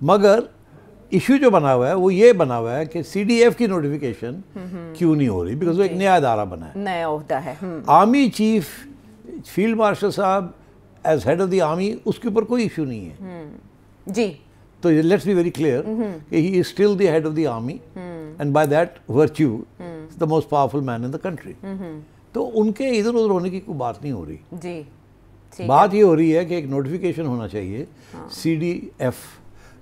مگر ایشو جو بنا ہوا ہے وہ یہ بنا ہوا ہے کہ سی ڈی ایف کی نوٹیفیکیشن کیوں نہیں ہو رہی، بیکاز وہ ایک نیا ادارہ بنا ہے، نیا عہدہ ہے. آرمی چیف فیلڈ مارشل صاحب as head of the army اس کے اوپر کوئی ایشو نہیں ہے. جی تو لیٹس بی ویری کلیئر کہ he is still the head of the army and by that virtue the most powerful man in the country. تو ان کے ادھر ادھر ہونے کی کوئی بات نہیں ہو رہی. جی بات یہ ہو رہی ہے کہ ایک نوٹیفیکیشن ہونا چاہیے سی ڈی ایف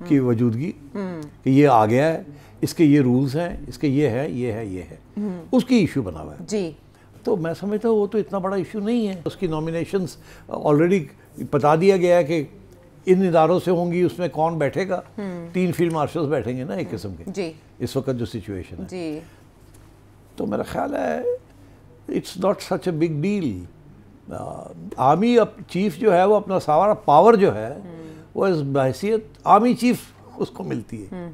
کی وجودگی کہ یہ آ گیا ہے، اس کے یہ رولز ہیں، اس کے یہ ہے یہ ہے یہ ہے، اس کی ایشو بنا ہوا ہے. جی تو میں سمجھتا ہوں وہ تو اتنا بڑا ایشو نہیں ہے. اس کی نامینیشنز آلریڈی بتا دیا گیا ہے کہ ان اداروں سے ہوں گی، اس میں کون بیٹھے گا، 3 فیلڈ مارشلز بیٹھیں گے نا ایک قسم کے. جی اس وقت جو سچویشن ہے جی تو میرا خیال ہے it's not such a big deal. Army chief جو ہے وہ اپنا سارا پاور جو ہے وہ اس بحیثیت آرمی چیف اس کو ملتی ہے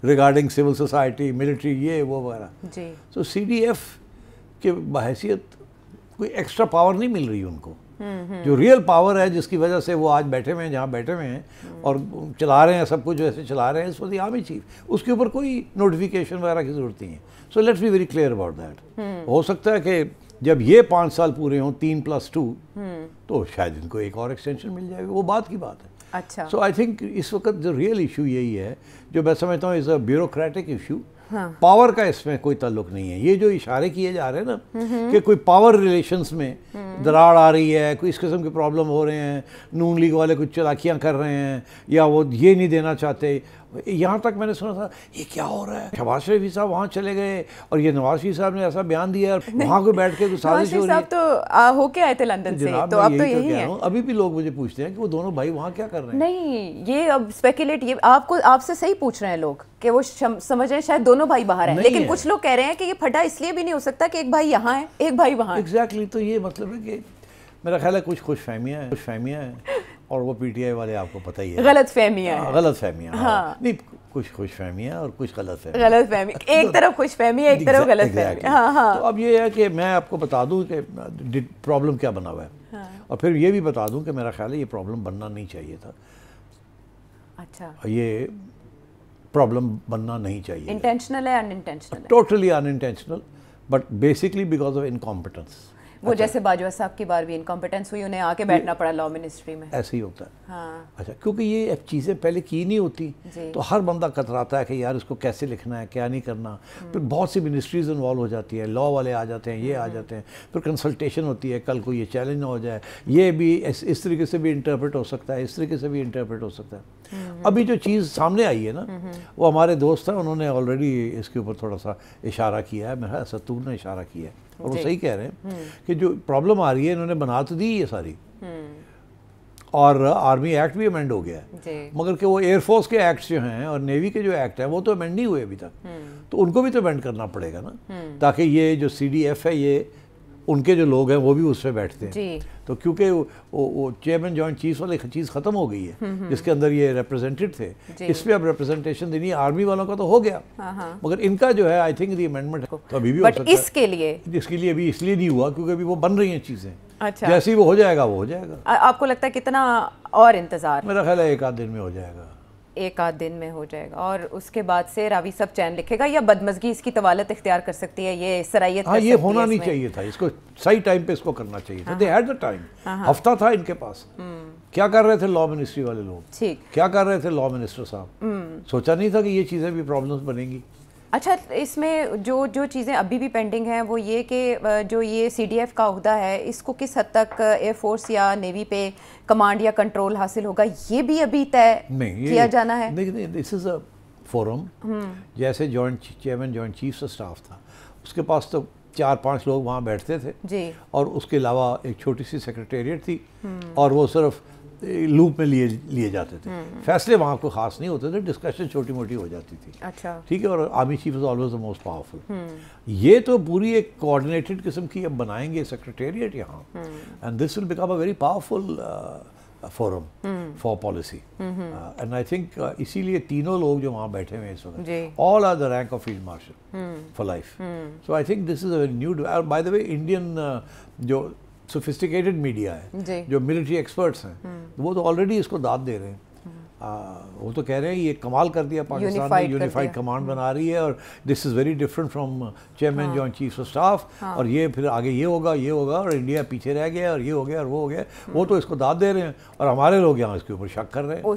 ریگارڈنگ سول سوسائٹی، ملٹری، یہ وہ وغیرہ. جی تو سی ڈی ایف کے بحیثیت کوئی ایکسٹرا پاور نہیں مل رہی ان کو. جو ریئل پاور ہے جس کی وجہ سے وہ آج بیٹھے ہوئے ہیں جہاں بیٹھے ہوئے ہیں اور چلا رہے ہیں سب کچھ ایسے چلا رہے ہیں، اس وقت آرمی چیف، اس کے اوپر کوئی نوٹیفیکیشن وغیرہ کی ضرورت نہیں ہے. So let's be very clear about that. ہو سکتا ہے کہ جب یہ 5 سال پورے ہوں 3+2 تو شاید ان کو ایک اور ایکسٹینشن مل جائے گی، وہ بات کی بات ہے. اچھا سو آئی تھنک اس وقت جو ریئل ایشو یہی ہے جو میں سمجھتا ہوں از اے بیوروکریٹک ایشو. پاور کا اس میں کوئی تعلق نہیں ہے. یہ جو اشارے کیے جا رہے ہیں نا کہ کوئی پاور ریلیشنز میں دراڑ آ رہی ہے، کوئی اس قسم کے پرابلم ہو رہے ہیں، نون لیگ والے کچھ چلاکیاں کر رہے ہیں یا وہ یہ نہیں دینا چاہتے. یہاں تک میں نے سنا تھا یہ کیا ہو رہا ہے، شہباز شریف صاحب وہاں چلے گئے اور یہ نواز شریف صاحب نے ایسا بیان دیا اور وہاں کوئی بیٹھ کے سازش ہو رہی ہے. تو ہو کے آئے تھے لندن سے، تو اب تو یہی ہے. ابھی بھی لوگ مجھے پوچھتے ہیں کہ وہ دونوں بھائی وہاں کیا کر رہے ہیں. نہیں یہ اب اسپیکولیٹ، یہ آپ سے صحیح پوچھ رہے ہیں لوگ کہ وہ سمجھ رہے ہیں شاید دونوں بھائی باہر ہیں، لیکن کچھ لوگ کہہ رہے ہیں کہ یہ پھٹا اس لیے بھی نہیں ہو سکتا کہ ایک بھائی یہاں ہے ایک بھائی وہاں ہے. ایگزیکٹلی. تو یہ مطلب ہے کہ میرا خیال ہے کچھ خوش فہمیاں ہیں اور وہ پی ٹی آئی والے آپ کو پتہ ہی ہے غلط فہمیاں نہیں، کچھ خوش فہمیاں اور کچھ غلط فہمی. ایک طرف خوش فہمی ہے، ایک طرف غلط فہمی. تو اب یہ ہے کہ میں آپ کو بتا دوں کہ پرابلم کیا بنا ہوا ہے اور پھر یہ بھی بتا دوں کہ میرا خیال ہے یہ پرابلم بننا نہیں چاہیے تھا. اچھا یہ پرابلم بننا نہیں چاہیے. انٹینشنل ہے unintentional? Totally unintentional but basically because of incompetence. وہ جیسے باجوہ صاحب کی بار بھی انکمپٹنس ہوئی، انہیں آ کے بیٹھنا پڑا لا منسٹری میں. ایسے ہی ہوتا ہے. اچھا کیونکہ یہ چیزیں پہلے کی نہیں ہوتی تو ہر بندہ کتراتا ہے کہ یار اس کو کیسے لکھنا ہے، کیا نہیں کرنا. پھر بہت سی منسٹریز انوالو ہو جاتی ہیں، لا والے آ جاتے ہیں، یہ آ جاتے ہیں، پھر کنسلٹیشن ہوتی ہے. کل کو یہ چیلنج نہ ہو جائے، یہ بھی اس طریقے سے بھی انٹرپریٹ ہو سکتا ہے، اس طریقے سے بھی انٹرپریٹ ہو سکتا ہے. ابھی جو چیز سامنے آئی ہے نا وہ ہمارے دوست ہیں، انہوں نے آلریڈی اس کے اوپر تھوڑا سا اشارہ کیا ہے. میرا ستور نے اشارہ کیا ہے اور وہ صحیح کہہ رہے ہیں کہ جو پرابلم آ رہی ہے انہوں نے بنا تو دی یہ ساری، اور آرمی ایکٹ بھی امینڈ ہو گیا ہے، مگر کہ وہ ایئر فورس کے ایکٹس جو ہیں اور نیوی کے جو ایکٹ ہیں وہ تو امینڈ نہیں ہوئے ابھی تک. تو ان کو بھی تو امینڈ کرنا پڑے گا نا، تاکہ یہ جو سی ڈی ایف ہے یہ ان کے جو لوگ ہیں وہ بھی اس پہ بیٹھتے ہیں. تو کیونکہ وہ چیئرمین جوائنٹ چیفز والی چیز ختم ہو گئی ہے جس کے اندر یہ ریپرزینٹیڈ تھے، اس پہ اب ریپرزنٹیشن دینی ہے. آرمی والوں کا تو ہو گیا مگر ان کا جو ہے آئی تھنک دی امینڈمنٹ تو ابھی بھی ہو سکتا ہے. اس کے لیے ابھی اس لیے نہیں ہوا کیونکہ ابھی وہ بن رہی ہیں چیزیں. جیسے ہی وہ ہو جائے گا وہ ہو جائے گا. آپ کو لگتا ہے کتنا اور انتظار؟ میرا خیال ہے 1 آدھ دن میں ہو جائے گا. 1 آدھ دن میں ہو جائے گا اور اس کے بعد سے راوی صاحب چین لکھے گا یا بدمزگی اس کی طوالت اختیار کر سکتی ہے؟ یہ صلاحیت کر سکتی ہے؟ یہ ہونا نہیں چاہیے تھا، اس کو صحیح ٹائم پہ اس کو کرنا چاہیے تھا. دے ہیڈ دا ٹائم، ہفتہ تھا ان کے پاس. کیا کر رہے تھے لا منسٹری والے لوگ، کیا کر رہے تھے لا منسٹر صاحب؟ سوچا نہیں تھا کہ یہ چیزیں بھی پرابلمس بنیں گی. اچھا اس میں جو چیزیں ابھی بھی پینڈنگ ہیں وہ یہ کہ جو یہ سی ڈی ایف کا عہدہ ہے اس کو کس حد تک ایئر فورس یا نیوی پہ کمانڈ یا کنٹرول حاصل ہوگا، یہ بھی ابھی طے کیا جانا ہے؟ نہیں، دس از اے فورم. جیسے chairman joint chiefs of staff تھا، اس کے پاس تو 4-5 لوگ وہاں بیٹھتے تھے اور اس کے علاوہ ایک چھوٹی سی سیکریٹریٹ تھی اور وہ صرف لوپ میں لیے جاتے تھے. فیصلے وہاں کوئی خاص نہیں ہوتے تھے، ڈسکشن چھوٹی موٹی ہو جاتی تھی. اچھا ٹھیک ہے. اور army chief is always the most powerful. یہ تو پوری ایک کوآرڈینیٹڈ قسم کی اب بنائیں گے سیکریٹریٹ یہاں، and this will become a very powerful forum for policy. And I think اسی لیے تینوں لوگ جو وہاں بیٹھے ہوئے ہیں اس وقت all are the rank of field marshal for life. So I think this is a very new. By the way Indian جو سوفسٹیکیٹڈ میڈیا ہے، جو ملٹری ایکسپرٹس ہیں، وہ تو آلریڈی اس کو داد دے رہے ہیں وہ تو کہہ رہے ہیں یہ کمال کر دیا پاکستان نے, یونیفائڈ کمانڈ بنا رہی ہے, اور this is very different from chairman joint chief of staff, اور یہ پھر آگے یہ ہوگا اور انڈیا پیچھے رہ گیا اور یہ ہو گیا اور وہ ہو گیا. وہ تو اس کو داد دے رہے ہیں اور ہمارے لوگ یہاں اس کے اوپر شک کر رہے ہیں.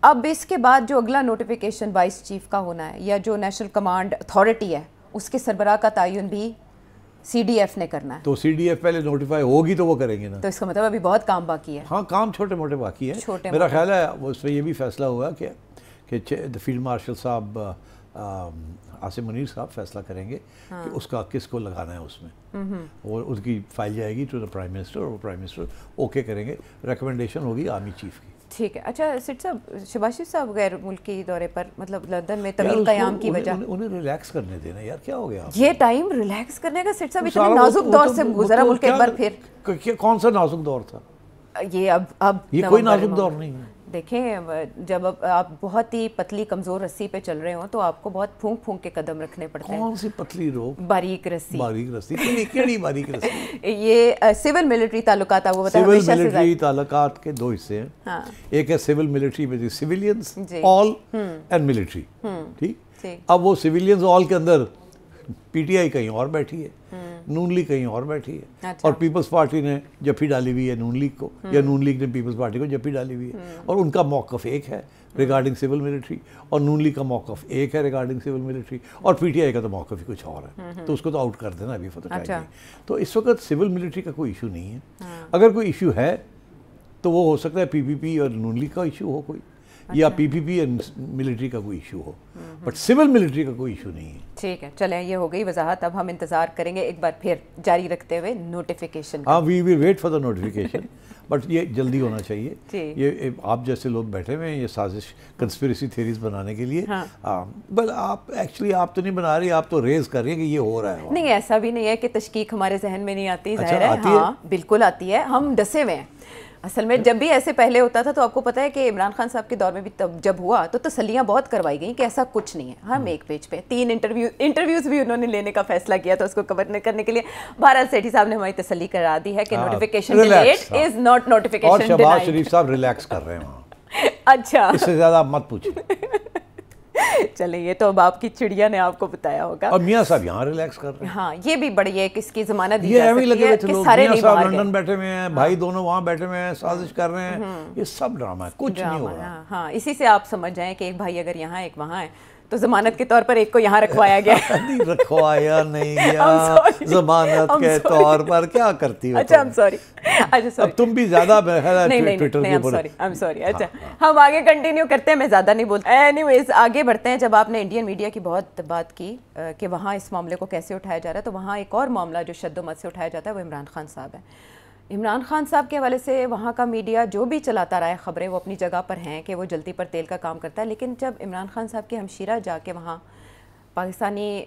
اب اس کے بعد جو اگلا نوٹیفیکیشن وائس چیف کا ہونا ہے یا جو نیشنل کمانڈ اتھارٹی ہے اس کے سربراہ کا تعین بھی سی ڈی ایف نے کرنا ہے. تو سی ڈی ایف پہلے نوٹیفائی ہوگی تو وہ کریں گے نا. تو اس کا مطلب ابھی بہت کام باقی ہے. ہاں کام چھوٹے موٹے باقی ہے. میرا خیال ہے اس میں یہ بھی فیصلہ ہوا کہ فیلڈ مارشل صاحب عاصم منیر صاحب فیصلہ کریں گے کہ اس کا کس کو لگانا ہے اس میں, اور اس کی فائل جائے گی ٹو دا پرائم منسٹر, اور پرائم منسٹر اوکے کریں گے, ریکمنڈیشن ہوگی آرمی چیف کی. ٹھیک ہے. اچھا سٹ صاحب, شہباز شریف صاحب غیر ملکی دورے پر, مطلب لندن میں طویل قیام کی وجہ, انہیں ریلیکس کرنے دینا یار, کیا ہو گیا یہ ٹائم ریلیکس کرنے کا. سٹ صاحب اتنے نازک دور سے گزرا ملک ایک بار پھر. کون سا نازک دور تھا یہ؟ اب یہ کوئی نازک دور نہیں ہے. دیکھیں جب آپ بہت ہی پتلی کمزور رسی پہ چل رہے ہوں تو آپ کو بہت پھونک پھونک کے قدم رکھنے پڑتے ہیں. کون سی پتلی روپ؟ باریک رسی. باریک رسی کیڑی باریک رسی؟ یہ سول ملٹری تعلقات, وہ بتائیں. سول ملٹری تعلقات کے دو حصے ہیں. ایک ہے سول ملٹری میں سیویلینز آل اینڈ ملٹری, ٹھیک. اب وہ سیویلینز آل کے اندر پی ٹی آئی کہیں اور بیٹھی ہے, نون لیگ کہیں اور بیٹھی ہے, اور پیپلز پارٹی نے جپھی ڈالی ہوئی ہے نون لیگ کو, یا نون لیگ نے پیپلز پارٹی کو جپھی ڈالی ہوئی ہے, اور ان کا موقف ایک ہے ریگارڈنگ سول ملٹری, اور نون لیگ کا موقف ایک ہے ریگارڈنگ سول ملٹری, اور پی ٹی آئی کا تو موقف ہی کچھ اور ہے. تو اس کو تو آؤٹ کر دینا ابھی فوٹو ٹائم. تو اس وقت سول ملٹری کا کوئی ایشو نہیں ہے. اگر کوئی ایشو ہے تو وہ ہو سکتا ہے پی پی پی اور نون لیگ کا ایشو ہو کوئی, یا پی پی پی اور ملٹری کا کوئی issue who, but civil military کا کوئی ایشو نہیں ہے. ٹھیک ہے, چلیں یہ ہو گئی وضاحت. اب ہم انتظار کریں گے ایک بار پھر جاری رکھتے ہوئے نوٹیفیکیشن. ہاں we will wait for the notification, but یہ جلدی ہونا چاہیے. یہ آپ جیسے لوگ بیٹھے ہوئے ہیں یہ سازش کنسپریسی تھیریز بنانے کے لیے, بٹ آپ ایکچولی آپ تو نہیں بنا رہی, آپ تو ریز کر رہی ہیں کہ یہ ہو رہا ہے. نہیں ایسا بھی نہیں ہے کہ تشکیک ہمارے ذہن میں نہیں آتی, ظاہر ہے ہاں بالکل آتی ہے. ہم ڈسے ہوئے ہیں. اصل میں جب بھی ایسے پہلے ہوتا تھا تو آپ کو پتہ ہے کہ عمران خان صاحب کے دور میں بھی جب ہوا تو تسلیاں بہت کروائی گئیں کہ ایسا کچھ نہیں ہے. ہم ایک پیج پہ 3 انٹرویوز بھی انہوں نے لینے کا فیصلہ کیا تھا اس کو کور کرنے کے لیے. بھارت سیٹھی صاحب نے ہماری تسلی کرا دی ہے کہ notification delete is not notification denied. اور شہباز شریف صاحب ریلیکس کر رہے ہیں وہاں. اچھا اس سے زیادہ آپ مت پوچھیں. چلیں یہ تو اب آپ کی چڑیا نے آپ کو بتایا ہوگا. اور میاں صاحب یہاں ریلیکس کر رہے ہیں. ہاں یہ بھی بڑی ہے کہ اس کی ضمانت دی یہ جا ایویں سکتی لگے ہے ہوئے کہ لوگ, سارے میاں نہیں صاحب مار لندن گئے. بیٹھے ہوئے ہیں, بھائی دونوں وہاں بیٹھے ہوئے ہیں, سازش کر رہے ہیں. یہ سب ڈرامہ ہے, کچھ نہیں ہو رہا. ہاں اسی سے آپ سمجھ جائیں کہ ایک بھائی اگر یہاں ایک وہاں ہے تو ضمانت کے طور پر ایک کو یہاں رکھوایا گیا. نہیں رکھوایا نہیں گیا, ضمانت کے طور پر کیا کرتی ہو. اچھا سوری. اب تم بھی زیادہ ٹویٹر کے اوپر. سوری. اچھا ہم آگے کنٹینیو کرتے ہیں, میں زیادہ نہیں بولتا. اینی ویز آگے بڑھتے ہیں. جب آپ نے انڈین میڈیا کی بہت بات کی کہ وہاں اس معاملے کو کیسے اٹھایا جا رہا ہے, تو وہاں ایک اور معاملہ جو شد و مت سے اٹھایا جاتا ہے وہ عمران خان صاحب ہے. عمران خان صاحب کے حوالے سے وہاں کا میڈیا جو بھی چلاتا رہا ہے خبریں وہ اپنی جگہ پر ہیں کہ وہ جلتی پر تیل کا کام کرتا ہے, لیکن جب عمران خان صاحب کی ہمشیرہ جا کے وہاں پاکستانی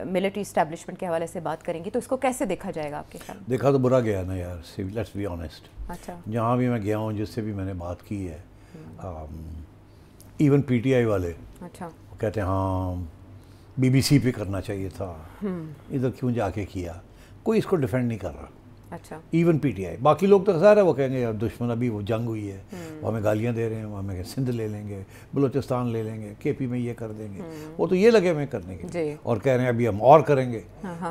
ملٹری اسٹیبلشمنٹ کے حوالے سے بات کریں گی تو اس کو کیسے دیکھا جائے گا آپ کے خیال میں؟ دیکھا تو برا گیا نا یار, لیٹس بی آنیسٹ. اچھا جہاں بھی میں گیا ہوں, جس سے بھی میں نے بات کی ہے, ایون پی ٹی آئی والے اچھا کہتے ہیں ہاں بی بی سی پہ کرنا چاہیے تھا, ادھر کیوں جا کے کیا. کوئی اس کو ڈیفینڈ نہیں کر رہا. اچھا ایون پی ٹی آئی, باقی لوگ تو ظاہر ہے وہ کہیں گے یار دشمن ابھی وہ جنگ ہوئی ہے, وہ ہمیں گالیاں دے رہے ہیں, وہ ہمیں سندھ لے لیں گے, بلوچستان لے لیں گے, کے پی میں یہ کر دیں گے. وہ تو یہ لگے ہمیں کرنے کے, اور کہہ رہے ہیں ابھی ہم اور کریں گے.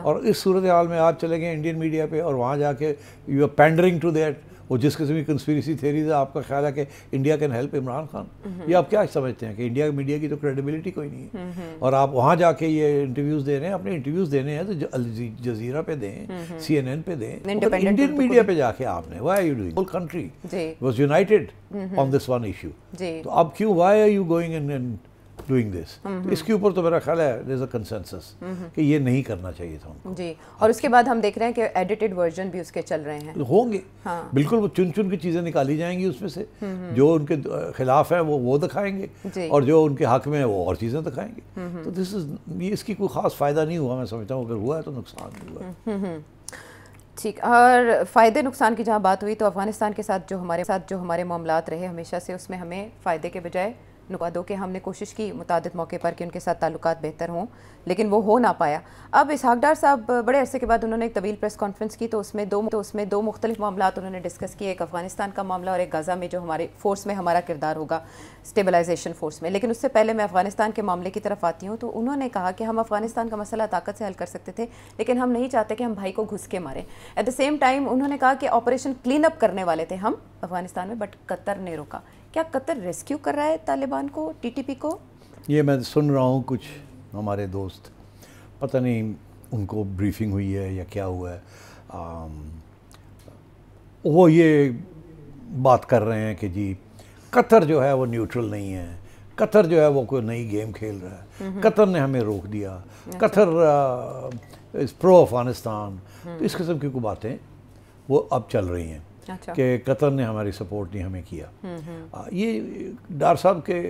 اور اس صورتحال میں آپ چلے گئے انڈین میڈیا پہ اور وہاں جا کے یو آر پینڈرنگ ٹو دیٹ. وہ جس قسم کی کنسپیریسی تھیریز ہے, آپ کا خیال ہے کہ India can help Imran Khan, یہ آپ کیا سمجھتے ہیں کہ انڈیا میڈیا کی تو کریڈیبلٹی کوئی نہیں ہے. اور آپ وہاں جا کے یہ انٹرویوز دے رہے ہیں, اپنے انٹرویوز دینے ہیں تو الجزیرہ پہ دیں, سی این این پہ دیں, انڈین میڈیا پہ جا کے آپ نے why are you doing, whole country was united on this one issue. تو اب کیوں why are you going and doing this. اس کے اوپر تو میرا خیال ہے دیر از اے کنسنسس کہ یہ نہیں کرنا چاہیے تھا. جی, اور اس کے بعد ہم دیکھ رہے ہیں کہ ایڈیٹڈ ورژن بھی اس کے چل رہے ہیں, ہوں گے بالکل. وہ چن چن کی چیزیں نکالی جائیں گی اس میں سے, جو ان کے خلاف ہیں وہ دکھائیں گے, اور جو ان کے حق میں ہیں وہ اور چیزیں دکھائیں گے. تو دس از, اس کی کوئی خاص فائدہ نہیں ہوا, میں سمجھتا ہوں اگر ہوا ہے تو نقصان بھی ہوا ہے. ٹھیک. اور فائدے نقصان کی جہاں بات ہوئی تو افغانستان کے ساتھ جو ہمارے معاملات رہے ہمیشہ سے, اس میں ہمیں فائدے کے بجائے نکات دو کہ ہم نے کوشش کی متعدد موقع پر کہ ان کے ساتھ تعلقات بہتر ہوں لیکن وہ ہو نہ پایا. اب اسحاق ڈار صاحب بڑے عرصے کے بعد انہوں نے ایک طویل پریس کانفرنس کی تو اس میں دو مختلف معاملات انہوں نے ڈسکس کیے, ایک افغانستان کا معاملہ اور ایک غزہ میں جو ہمارے فورس میں ہمارا کردار ہوگا اسٹیبلائزیشن فورس میں. لیکن اس سے پہلے میں افغانستان کے معاملے کی طرف آتی ہوں. تو انہوں نے کہا کہ ہم افغانستان کا مسئلہ طاقت سے حل کر سکتے تھے لیکن ہم نہیں چاہتے کہ ہم بھائی کو گھس کے ماریں. ایٹ دا سیم ٹائم انہوں نے کہا کہ آپریشن کلین اپ کرنے والے تھے ہم افغانستان میں, بٹ قطر نے روکا. کیا قطر ریسکیو کر رہا ہے طالبان کو, ٹی ٹی پی کو؟ یہ میں سن رہا ہوں کچھ ہمارے دوست, پتہ نہیں ان کو بریفنگ ہوئی ہے یا کیا ہوا ہے, وہ یہ بات کر رہے ہیں کہ جی قطر جو ہے وہ نیوٹرل نہیں ہے, قطر جو ہے وہ کوئی نئی گیم کھیل رہا ہے, قطر نے ہمیں روک دیا, قطر پرو افغانستان. تو اس قسم کی کوئی باتیں وہ اب چل رہی ہیں کہ قطر نے ہماری سپورٹ نہیں ہمیں کیا. یہ ڈار صاحب کے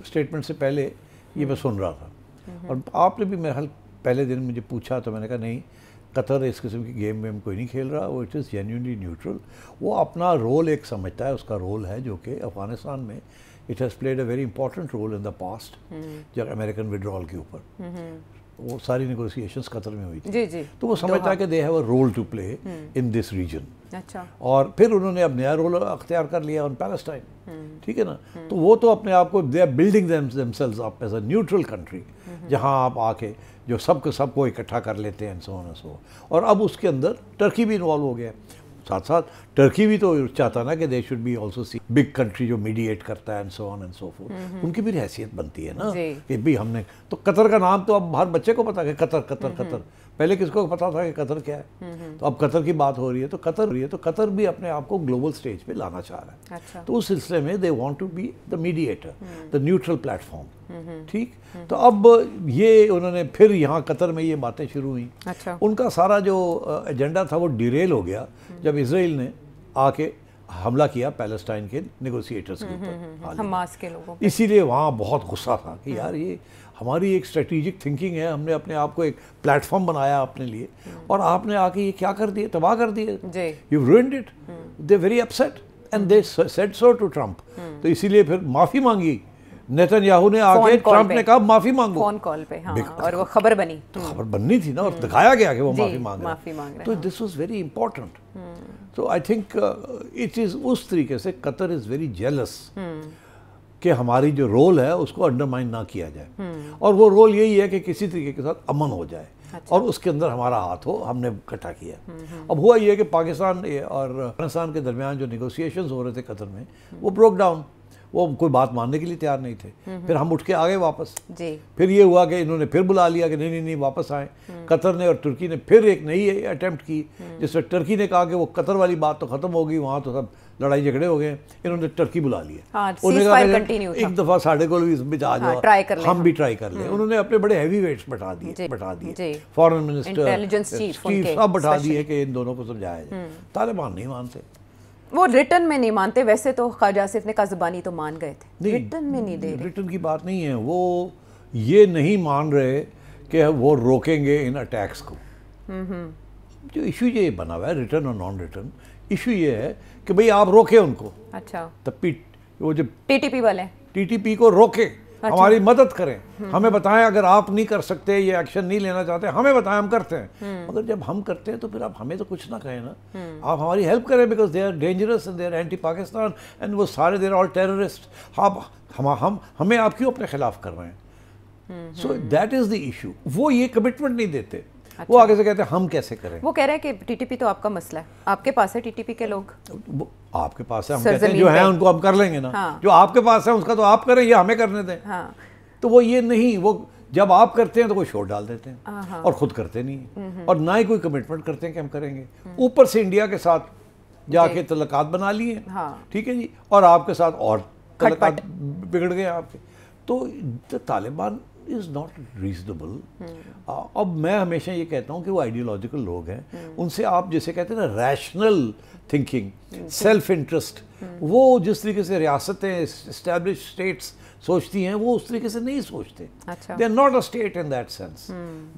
اسٹیٹمنٹ سے پہلے یہ میں سن رہا تھا, اور آپ نے بھی میرے حال پہلے دن مجھے پوچھا تو میں نے کہا نہیں, قطر اس قسم کی گیم میں کوئی نہیں کھیل رہا, وہ اٹ از جینیونلی نیوٹرل. وہ اپنا رول ایک سمجھتا ہے, اس کا رول ہے جو کہ افغانستان میں it has played a very important role in the past. جب امریکن وڈرال کے اوپر وہ ساری نیگوسیشنز قطر میں ہوئی تھی, تو وہ سمجھتا ہے کہ they have a role to play in this region. اور پھر انہوں نے اب نیا رول اختیار کر لیا آن پیلسٹائن, ٹھیک ہے نا. تو وہ تو اپنے آپ کو they are building themselves up as a neutral country, جہاں آپ آ کے جو سب کو اکٹھا کر لیتے ہیں so on and so. اور اب اس کے اندر ٹرکی بھی انوالو ہو گیا ہے, ساتھ ساتھ ٹرکی بھی تو چاہتا نا کہ they should be also see big country جو میڈیٹ کرتا ہے and so on and so forth. ان کی بھی حیثیت بنتی ہے نا کہ بھی ہم نے تو قطر کا نام تو اب ہر بچے کو پتا کہ قطر قطر قطر, پہلے کس کو پتا تھا کہ قطر کیا ہے, تو اب قطر کی بات ہو رہی ہے تو قطر بھی اپنے آپ کو گلوبل سٹیج پہ لانا چاہ رہا ہے. تو اس سلسلے میں they want to be the mediator, the neutral platform. ٹھیک, تو اب یہ انہوں نے پھر یہاں قطر میں یہ باتیں شروع ہوئیں. ان کا سارا جو ایجنڈا تھا وہ ڈیریل ہو گیا جب اسرائیل نے آ کے حملہ کیا پیلسٹائن کے نیگوسیٹرز کے اوپر, حماس کے لوگوں. اسی لیے وہاں بہت غصہ تھا کہ یار یہ ہماری ایک اسٹریٹجک تھنکنگ ہے, ہم نے اپنے آپ کو ایک پلیٹ فارم بنایا اپنے لیے, اور آپ نے آ کے یہ کیا کر دیے, تباہ کر دیے. You ruined it. They very upset and they said so to Trump. تو اسی لیے پھر معافی مانگی نیتن یاہو نے, آ کے ٹرمپ نے کہا معافی مانگو فون کال پہ, اور وہ خبر بنی, تو خبر بننی تھی نا, اور دکھایا گیا کہ وہ معافی مانگ رہا ہے. تو دس واز ویری امپورٹنٹ. تو آئی تھنک اٹ از اس طریقے سے قطر از ویری جیلس کہ ہماری جو رول ہے اس کو انڈرمائن نہ کیا جائے, اور وہ رول یہی ہے کہ کسی طریقے کے ساتھ امن ہو جائے اور اس کے اندر ہمارا ہاتھ ہو, ہم نے اکٹھا کیا. اب ہوا یہ کہ پاکستان اور افغانستان کے درمیان جو نیگوسیشنز ہو رہے تھے قطر میں, وہ بروک ڈاؤن, وہ کوئی بات ماننے کے لیے تیار نہیں تھے. پھر ہم اٹھ کے آ گئے واپس. پھر یہ ہوا کہ انہوں نے پھر بلا لیا کہ نہیں واپس آئیں. قطر نے اور ترکی نے پھر ایک نئی اٹیمپٹ کی, جس میں ٹرکی نے کہا کہ وہ قطر والی بات تو ختم ہوگی, وہاں تو سب لڑائی جھگڑے ہو گئے. انہوں نے ٹرکی بلا لیا, ایک دفعہ ساڑھے کو بھی آ جاؤ, ہم بھی ٹرائی کر لیں. انہوں نے اپنے بڑے ہیوی ویٹس بٹھا دیے, فارن منسٹر سب بٹھا دیے کہ ان دونوں کو سمجھایا جائے. طالبان نہیں مانتے, وہ ریٹن میں نہیں مانتے. ویسے تو خواجہ آصف نے کہا زبانی تو مان گئے تھے, ریٹن میں نہیں دے رہے. ریٹن کی بات نہیں ہے, وہ یہ نہیں مان رہے کہ وہ روکیں گے ان اٹیکس کو. جو ایشو یہ بنا ہوا ہے ریٹن اور نان ریٹن, ایشو یہ ہے کہ بھئی آپ روکیں ان کو. اچھا, وہ جو ٹی ٹی پی والے ٹی ٹی پی کو روکیں, ہماری مدد کریں, ہمیں بتائیں اگر آپ نہیں کر سکتے, یہ ایکشن نہیں لینا چاہتے, ہمیں بتائیں, ہم کرتے ہیں. مگر جب ہم کرتے ہیں تو پھر آپ ہمیں تو کچھ نہ کہیں نا, آپ ہماری ہیلپ کریں, because they are dangerous and they are anti Pakistan and وہ سارے دے آر آل ٹیررسٹ. ہمیں آپ کیوں اپنے خلاف کر رہے ہیں؟ So that is the issue. وہ یہ کمٹمنٹ نہیں دیتے, وہ آگے سے کہتے ہیں ہم کیسے کریں. وہ کہہ رہے ہیں کہ ٹی ٹی پی تو آپ کا مسئلہ ہے, آپ کے پاس ہے ٹی ٹی پی کے لوگ, آپ کے پاس ہے, ہم کہتے ہیں جو ہیں ان کو ہم کر لیں گے نا, جو آپ کے پاس ہے اس کا تو آپ کریں, یہ ہمیں کرنے دیں. تو وہ یہ نہیں, وہ جب آپ کرتے ہیں تو وہ شور ڈال دیتے ہیں اور خود کرتے نہیں, اور نہ ہی کوئی کمٹمنٹ کرتے ہیں کہ ہم کریں گے. اوپر سے انڈیا کے ساتھ جا کے تعلقات بنا لیے, ٹھیک ہے جی, اور آپ کے ساتھ اور تعلقات بگڑ گئے آپ کے. تو طالبان از ناٹ ریزنیبل. اب میں ہمیشہ یہ کہتا ہوں کہ وہ آئیڈیولوجیکل لوگ ہیں, ان سے آپ جسے کہتے ہیں نا ریشنل تھنکنگ, سیلف انٹرسٹ, وہ جس طریقے سے ریاستیں اسٹیبلش اسٹیٹس سوچتی ہیں وہ اس طریقے سے نہیں سوچتے. They are not a state in that sense,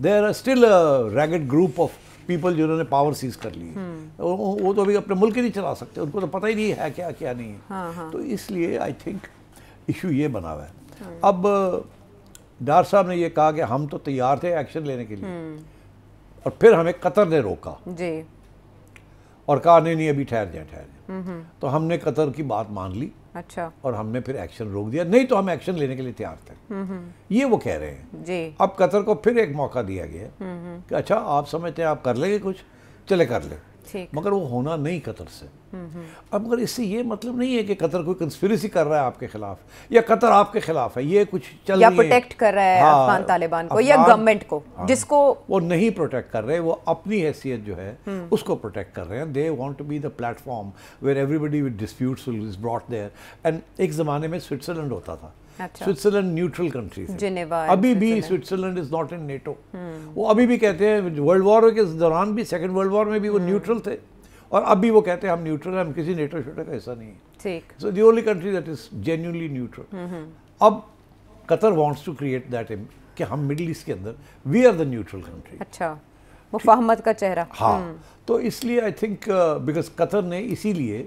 they are still a ragged group of people جنہوں نے پاور سیز کر لی. وہ تو ابھی اپنے ملک ہی نہیں چلا سکتے, ان کو تو پتہ ہی نہیں ہے کیا کیا نہیں ہے. تو اس لیے آئی تھنک ایشو یہ بنا ہوا ہے. اب ڈار صاحب نے یہ کہا کہ ہم تو تیار تھے ایکشن لینے کے لیے، اور پھر ہمیں قطر نے روکا جی اور کہا نہیں ابھی ٹھہر جائیں، تو ہم نے قطر کی بات مان لی، اچھا، اور ہم نے پھر ایکشن روک دیا، نہیں تو ہم ایکشن لینے کے لیے تیار تھے، یہ وہ کہہ رہے ہیں جی۔ اب قطر کو پھر ایک موقع دیا گیا کہ اچھا آپ سمجھتے ہیں آپ کر لیں گے کچھ، چلے کر لیں، مگر وہ ہونا نہیں قطر سے۔ اب مگر اس سے یہ مطلب نہیں ہے کہ قطر کوئی کنسپیریسی کر رہا ہے آپ کے خلاف، یا قطر آپ کے خلاف ہے، یہ کچھ چل یا نہیں ہے، پروٹیکٹ کر رہا ہے افغان طالبان کو یا گورنمنٹ کو، جس کو وہ نہیں پروٹیکٹ کر رہے، وہ اپنی حیثیت جو ہے اس کو پروٹیکٹ کر رہے ہیں۔ They want to be the platform where everybody with disputes is brought there. And ایک زمانے میں سوئٹزرلینڈ ہوتا تھا، سوئٹزرلینڈ نیوٹرل کنٹری تھا، ابھی بھی Switzerland is not in NATO, وہ ابھی بھی کہتے ہیں ورلڈ وار کے دوران بھی، سیکنڈ ورلڈ وار میں بھی وہ نیوٹرل تھے، اور اب بھی وہ کہتے ہیں ہم نیوٹرل ہیں، ہم کسی نیٹو شوٹر کا حصہ نہیں ہیں، so the only country that is genuinely neutral. اب Qatar wants to create that کہ ہم مڈل ایسٹ کے اندر we are the neutral country. اچھا، مفاہمت کا چہرہ۔ ہاں، تو اس لیے آئی تھنک بیکاز قطر نے اسی لیے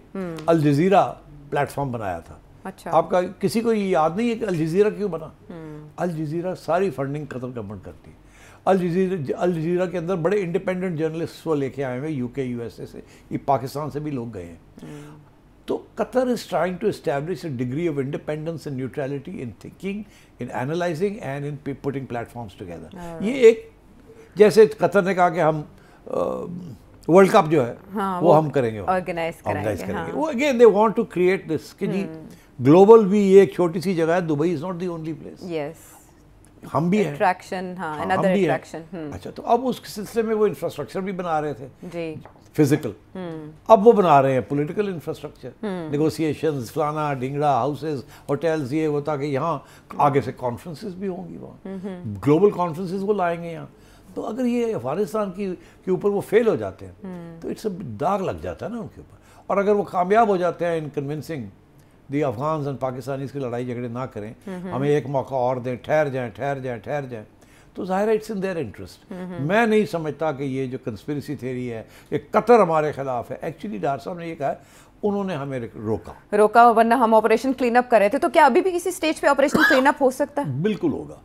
الجزیرہ پلیٹ فارم بنایا تھا۔ اچھا، آپ کا کسی کو یہ یاد نہیں ہے کہ الجزیرہ کیوں بنا؟ الجزیرہ ساری فنڈنگ قطر گورنمنٹ کرتی ہے۔ الجزیرہ کے اندر بڑے انڈیپینڈنٹ جرنلسٹ وہ لے کے آئے ہوئے، یو کے یو ایس اے سے، یہ پاکستان سے بھی لوگ گئے ہیں۔ تو Qatar is trying to establish a degree of independence and neutrality in thinking, in analysing and in putting platforms together. یہ ایک جیسے قطر نے کہا کہ ہم ورلڈ کپ جو ہے وہ ہم کریں گے، آرگنائز کریں گے، وہ again they want to create this کہ جی گلوبل بھی ایک چھوٹی سی جگہ ہے، Dubai is not the only place, yes, ہم بھی ہیں، اٹریکشن، ہاں، another attraction۔ اچھا، تو اب اس سلسلے میں وہ انفراسٹرکچر بھی بنا رہے تھے جی، فزیکل، اب وہ بنا رہے ہیں پولیٹیکل انفراسٹرکچر، نیگوسیشنز، فلانا ڈنگڑا، ہاؤسز، ہوٹلز، یہ ہوتا کہ یہاں آگے سے کانفرنسز بھی ہوں گی، وہاں گلوبل کانفرنسز وہ لائیں گے یہاں۔ تو اگر یہ افغانستان کے اوپر وہ فیل ہو جاتے ہیں تو اٹس داغ لگ جاتا ہے نا ان کے اوپر، اور اگر وہ کامیاب ہو جاتے ہیں ان کنونسنگ دی افغانز اینڈ پاکستانیز کی لڑائی جھگڑے نہ کریں، ہمیں ایک موقع اور دیں، ٹھہر جائیں، تو ظاہر ہے اٹس ان دیئر انٹرسٹ۔ میں نہیں سمجھتا کہ یہ جو کنسپیریسی تھیوری ہے کہ قطر ہمارے خلاف ہے، ایکچولی ڈار صاحب نے یہ کہا ہے انہوں نے ہمیں روکا، ورنہ ہم آپریشن کلین اپ کر رہے تھے۔ تو کیا ابھی بھی کسی سٹیج پہ آپریشن کلین اپ ہو سکتا ہے؟ بالکل ہوگا۔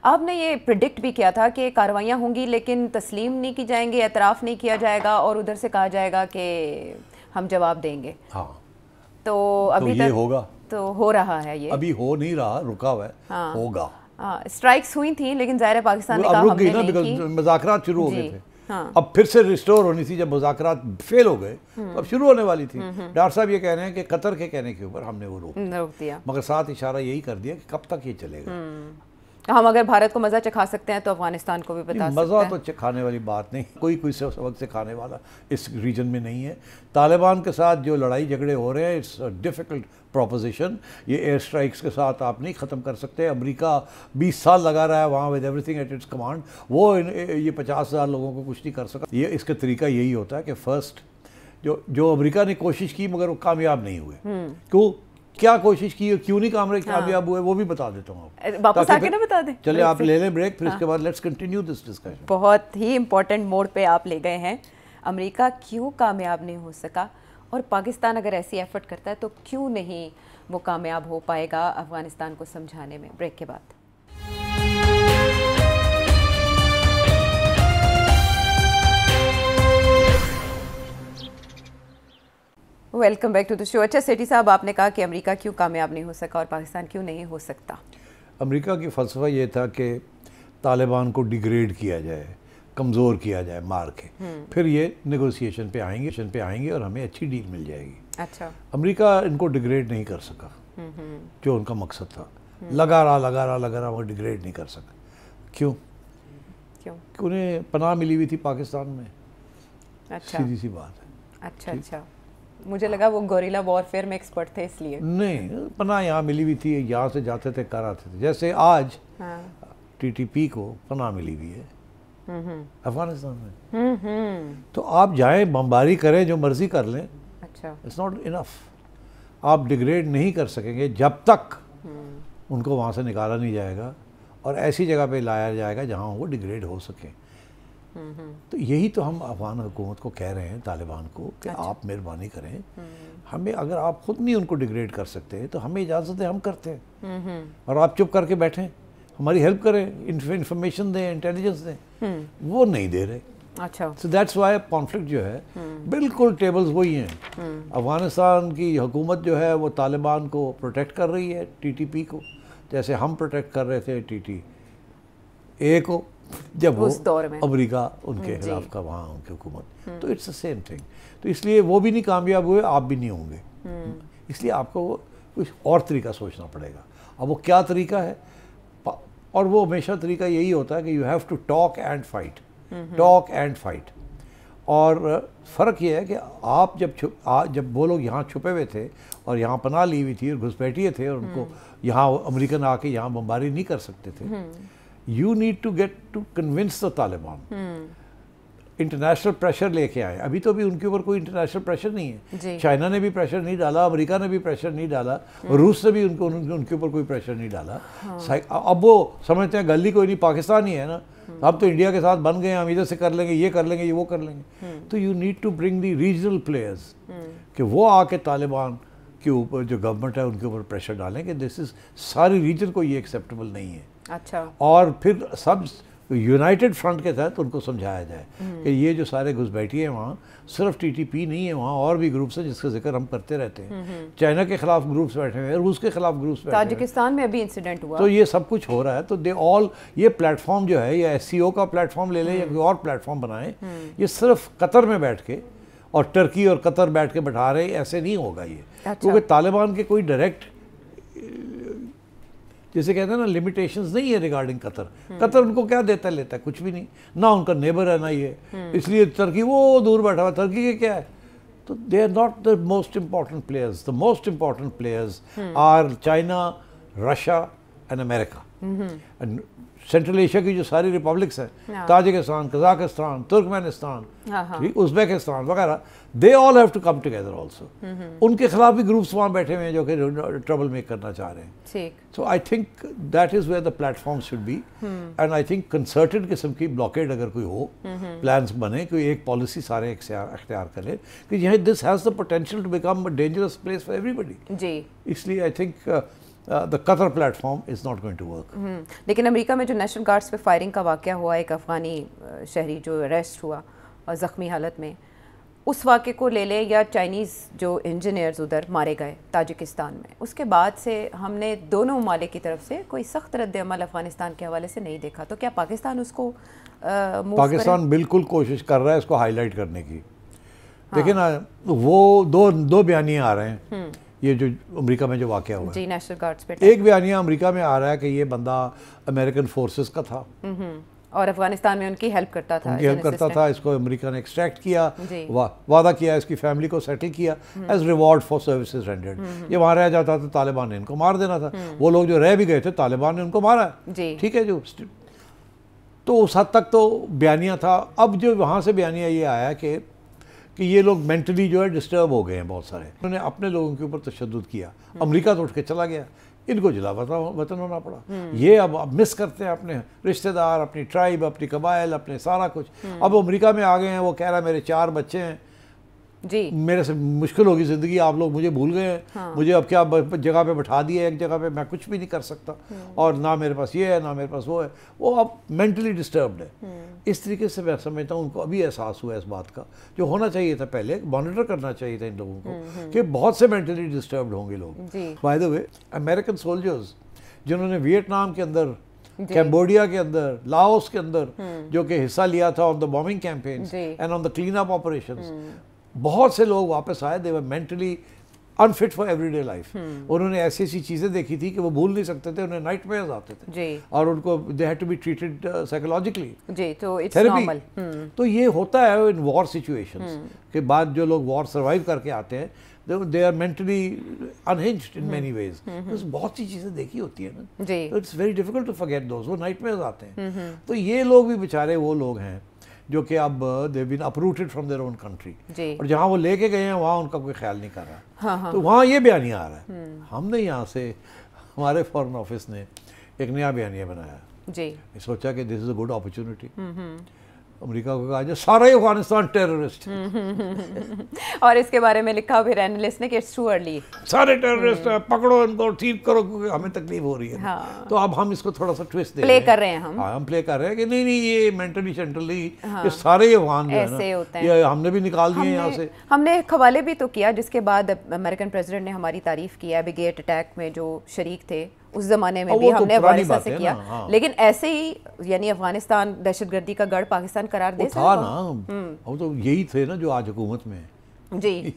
آپ نے یہ پریڈکٹ بھی کیا تھا کہ کارروائیاں ہوں گی لیکن تسلیم نہیں کی جائیں گی، اعتراف نہیں کیا جائے گا، اور ادھر سے کہا جائے گا کہ ہم جواب دیں گے۔ ہاں، تو ابھی یہ ہوگا، تو ہو رہا ہے، یہ ابھی ہو نہیں رہا، رکا ہوا ہے، ہوگا۔ اسٹرائکس ہوئی تھیں لیکن ظاہر پاکستان نے کہا ہم نے نہیں کی، مذاکرات شروع ہو گئے تھے، اب پھر سے ریسٹور ہونی تھی، جب مذاکرات فیل ہو گئے اب شروع ہونے والی تھی۔ ڈار صاحب یہ کہہ رہے ہیں کہ قطر کے کہنے کے اوپر ہم نے وہ روک دیا، مگر ساتھ اشارہ یہی کر دیا کہ کب تک یہ چلے گا۔ ہم اگر بھارت کو مزہ چکھا سکتے ہیں تو افغانستان کو بھی بتا سکتے ہیں۔ مزہ تو چکھانے والی بات نہیں، کوئی سبق سکھانے والا اس ریجن میں نہیں ہے۔ طالبان کے ساتھ جو لڑائی جھگڑے ہو رہے ہیں اٹس ڈیفیکلٹ پروپوزیشن، یہ ایئر اسٹرائکس کے ساتھ آپ نہیں ختم کر سکتے۔ امریکہ 20 سال لگا رہا ہے وہاں with everything at its command, وہ یہ 50,000 لوگوں کو کچھ نہیں کر سکا۔ یہ اس کا طریقہ یہی ہوتا ہے کہ فرسٹ جو امریکہ نے کوشش کی مگر وہ کامیاب نہیں ہوئے، کیا کوشش کی، کیوں نہیں کامیاب ہوئے، وہ بھی بتا دیتا ہوں آپ، واپس آ کے نہ بتا دیں۔ چلے آپ لے لیں بریک، پھر اس کے بعد لیٹس کنٹینیو دس ڈسکشن۔ بہت ہی امپورٹنٹ موڈ پہ آپ لے گئے ہیں، امریکہ کیوں کامیاب نہیں ہو سکا، اور پاکستان اگر ایسی ایفرٹ کرتا ہے تو کیوں نہیں وہ کامیاب ہو پائے گا افغانستان کو سمجھانے میں۔ بریک کے بعد ویلکم بیک ٹو دا شو۔ اچھا سیٹھی صاحب، آپ نے کہا کہ امریکہ کیوں کامیاب نہیں ہو سکا اور پاکستان کیوں نہیں ہو سکتا؟ امریکہ کی فلسفہ یہ تھا کہ طالبان کو ڈیگریڈ کیا جائے، کمزور کیا جائے مار کے، پھر یہ نیگوسیشن پہ آئیں گے اور ہمیں اچھی ڈیل مل جائے گی۔ اچھا، امریکہ ان کو ڈیگریڈ نہیں کر سکا، جو ان کا مقصد تھا، لگا رہا وہ ڈیگریڈ نہیں کر سکا۔ کیوں؟ کہ انہیں پناہ ملی ہوئی تھی پاکستان میں، سیدھی سی بات ہے۔ اچھا، مجھے لگا وہ گوریلا وارفیئر میں ایکسپرٹ تھے اس لیے۔ نہیں، پناہ یہاں ملی ہوئی تھی، یہاں سے جاتے تھے کر آتے تھے، جیسے آج ٹی ٹی پی کو پناہ ملی ہوئی ہے افغانستان میں، تو آپ جائیں بمباری کریں، جو مرضی کر لیں، اٹس ناٹ انف۔ آپ ڈیگریڈ نہیں کر سکیں گے جب تک ان کو وہاں سے نکالا نہیں جائے گا اور ایسی جگہ پہ لایا جائے گا جہاں وہ ڈیگریڈ ہو سکیں۔ تو یہی تو ہم افغان حکومت کو کہہ رہے ہیں، طالبان کو، کہ آپ مہربانی کریں، ہمیں اگر آپ خود نہیں ان کو ڈیگریڈ کر سکتے تو ہمیں اجازت دیں، ہم کرتے ہیں، اور آپ چپ کر کے بیٹھیں، ہماری ہیلپ کریں، انفارمیشن دیں، انٹیلیجنس دیں، وہ نہیں دے رہے. اچھا. سو دیٹس وائی کانفلکٹ جو ہے بالکل ٹیبلز وہی ہیں. افغانستان کی حکومت جو ہے وہ طالبان کو پروٹیکٹ کر رہی ہے، ٹی ٹی پی کو، جیسے ہم پروٹیکٹ کر رہے تھے ٹی ٹی اے کو جب وہ امریکہ ان کے خلاف کا وہاں ان کی حکومت. تو اٹس دا سیم تھنگ. تو اس لیے وہ بھی نہیں کامیاب ہوئے، آپ بھی نہیں ہوں گے. اس لیے آپ کو کچھ اور طریقہ سوچنا پڑے گا. اب وہ کیا طریقہ ہے؟ اور وہ ہمیشہ طریقہ یہی ہوتا ہے کہ you have to talk and fight, talk and fight. اور فرق یہ ہے کہ آپ جب وہ لوگ یہاں چھپے ہوئے تھے اور یہاں پناہ لی ہوئی تھی اور گھسپیٹیے تھے، اور ان کو یہاں امریکن آ کے یہاں بمباری نہیں کر سکتے تھے. You need to get to convince the Taliban. International pressure لے کے آئے. ابھی تو بھی ان کے اوپر کوئی انٹرنیشنل پریشر نہیں ہے. چائنا نے بھی پریشر نہیں ڈالا، امریکہ نے بھی پریشر نہیں ڈالا، روس نے بھی ان کے اوپر کوئی پریشر نہیں ڈالا. اب وہ سمجھتے ہیں گلی کوئی نہیں، پاکستان ہی ہے نا، اب تو انڈیا کے ساتھ بن گئے ہیں، ہم ادھر سے کر لیں گے، یہ کر لیں گے، یہ وہ کر لیں گے. تو you need to bring the regional players کہ وہ آ کے طالبان کے اوپر جو گورنمنٹ ہے ان کے اوپر پریشر ڈالیں کہ دس از ساری ریجن کو یہ ایکسیپٹیبل نہیں ہے. اچھا. اور پھر سب یونائٹڈ فرنٹ کے تحت ان کو سمجھایا جائے کہ یہ جو سارے گھسپیٹیے ہیں وہاں صرف ٹی ٹی پی نہیں ہے، وہاں اور بھی گروپس ہیں جس کا ذکر ہم کرتے رہتے ہیں. چائنا کے خلاف گروپس بیٹھے ہوئے ہیں، روس کے خلاف گروپس بیٹھے ہوئے ہیں، تاجکستان میں ابھی انسیڈنٹ ہوا. تو یہ سب کچھ ہو رہا ہے. تو یہ پلیٹ فارم جو ہے، یا ایس سی او کا پلیٹ فارم لے لیں یا کوئی اور پلیٹ فارم بنائیں، یہ صرف قطر میں بیٹھ کے اور ٹرکی اور قطر بیٹھ کے بٹھا رہے، ایسے نہیں ہوگا یہ. کیونکہ طالبان کے کوئی ڈائریکٹ جیسے کہتے ہیں نا لمیٹیشنز نہیں ہے ریگارڈنگ قطر. قطر ان کو کیا دیتا لیتا ہے؟ کچھ بھی نہیں. نہ ان کا نیبر ہے نہ یہ. اس لیے ترکی وہ دور بیٹھا ہوا، ترکی کے کیا ہے؟ تو they are not the most important players. The most important players are China, Russia and America. Central Asia کی جو ساری ریپبلکس ہیں، تاجکستان، قزاقستان، ترکمانستان، ازبیکستان وغیرہ، they all have to come together also. ان کے خلاف بھی گروپس وہاں بیٹھے ہوئے ہیں جو کہ ٹربل میک کرنا چاہ رہے ہیں. So I think that is where the platform should be. And I think concerted قسم کی بلاکیڈ اگر کوئی ہو، پلانس بنے، کوئی ایک پالیسی سارے اختیار کرے کہ یہ this has the potential to become a dangerous place for ایوری بڈی. اس لیے I think the Qatar platform is not going to work. لیکن امریکہ میں جو نیشنل گارڈز پہ فائرنگ کا واقعہ ہوا، ایک افغانی شہری جو اریسٹ ہوا اور زخمی حالت میں، اس واقعے کو لے لیں یا چائنیز جو انجینئرز ادھر مارے گئے تاجکستان میں، اس کے بعد سے ہم نے دونوں ممالک کی طرف سے کوئی سخت رد عمل افغانستان کے حوالے سے نہیں دیکھا. تو کیا پاکستان اس کو پاکستان بالکل کوشش کر رہا ہے اس کو ہائی لائٹ کرنے کی. دیکھیں نا، وہ دو بیانیے آ رہے ہیں. یہ جو امریکہ میں جو واقعہ ہوا جی نیشنل گارڈز پہ، ایک بیانیہ امریکہ میں آ رہا ہے کہ یہ بندہ امریکن فورسز کا تھا اور افغانستان میں ان کی ہیلپ کرتا تھا. اس کو امریکہ نے ایکسٹریکٹ کیا، وعدہ کیا، اس کی فیملی کو سیٹل کیا as reward for services rendered. یہ وہاں رہ جاتا تھا، طالبان نے ان کو مار دینا تھا. وہ لوگ جو رہ بھی گئے تھے طالبان نے ان کو مارا. ٹھیک ہے جو، تو اس حد تک تو بیانیہ تھا. اب جو وہاں سے بیانیہ یہ آیا کہ یہ لوگ مینٹلی جو ہے ڈسٹرب ہو گئے ہیں بہت سارے. انہوں نے اپنے لوگوں کے اوپر تشدد کیا. امریکہ تو اٹھ کے چلا گیا، ان کو جلا وطن ہونا پڑا. یہ اب مس کرتے ہیں اپنے رشتہ دار، اپنی ٹرائب، اپنی قبائل، اپنے سارا کچھ. اب امریکہ میں آ گئے ہیں. وہ کہہ رہا ہے میرے 4 بچے ہیں، جی میرے سے مشکل ہوگی زندگی، آپ لوگ مجھے بھول گئے ہیں، مجھے اب کیا جگہ پہ بٹھا دیا ایک جگہ پہ، میں کچھ بھی نہیں کر سکتا، اور نہ میرے پاس یہ ہے نہ میرے پاس وہ ہے. وہ اب مینٹلی ڈسٹربڈ ہے. اس طریقے سے میں سمجھتا ہوں ان کو ابھی احساس ہوا ہے اس بات کا، جو ہونا چاہیے تھا پہلے، مانیٹر کرنا چاہیے تھا ان لوگوں کو کہ بہت سے مینٹلی ڈسٹربڈ ہوں گے لوگ. By the way, American soldiers جنہوں نے ویتنام کے اندر، کیمبوڈیا کے اندر، لاؤس کے اندر جو کہ حصہ لیا تھا on the bombing campaigns and on the clean up operations, بہت سے لوگ واپس آئے. They were mentally unfit for everyday life. انہوں نے ایسی ایسی چیزیں دیکھی تھی کہ وہ بھول نہیں سکتے تھے. انہیں نائٹ میئرز آتے تھے اور ان کو they had to be treated psychologically, therapy. تو یہ ہوتا ہے ان وار سچویشنز کے بعد. جو لوگ وار سروائیو کر کے آتے ہیں they are mentally unhinged in many ways. بہت سی چیزیں دیکھی ہوتی ہیں نا. It's very difficult to forget those. وہ نائٹ میئرز آتے ہیں. تو یہ لوگ بھی بیچارے وہ لوگ ہیں جو کہ اب they've been uprooted from their own country. اور جہاں وہ لے کے گئے ہیں وہاں ان کا کوئی خیال نہیں کر رہا. تو وہاں یہ بیانیہ آ رہا ہے. ہم نے یہاں سے، ہمارے فارن آفس نے ایک نیا بیانیہ بنایا. سوچا کہ this is a good opportunity. امریکہ کو کہا جائے سارا ہی افغانستان ٹیررسٹ، اور اس کے بارے میں لکھا پھر اینالسٹ نے کہ اٹس ٹو ارلی، سارے ٹیررسٹ ہیں، پکڑو ان کو، ٹھیک کرو کیونکہ ہمیں تکلیف ہو رہی ہے. تو اب ہم اس کو تھوڑا سا ٹویسٹ دے پلے کر رہے ہیں ہم پلے کر رہے ہیں کہ نہیں یہ مینٹلی شینٹلی یہ سارے افغان جو ہے نا یہ ہم نے بھی نکال دیے یہاں سے. ہم نے ایک حوالے بھی تو کیا جس کے بعد امریکن پریزیڈنٹ نے ہماری تعریف کیا ابھی گیٹ اٹیک میں جو شریک تھے اس زمانے میں بھی ہم نے افغانستان سے کیا، لیکن ایسے ہی یعنی افغانستان دہشت گردی کا گڑھ پاکستان قرار دے تھا نا، وہ تو یہی تھے نا جو آج حکومت میں جی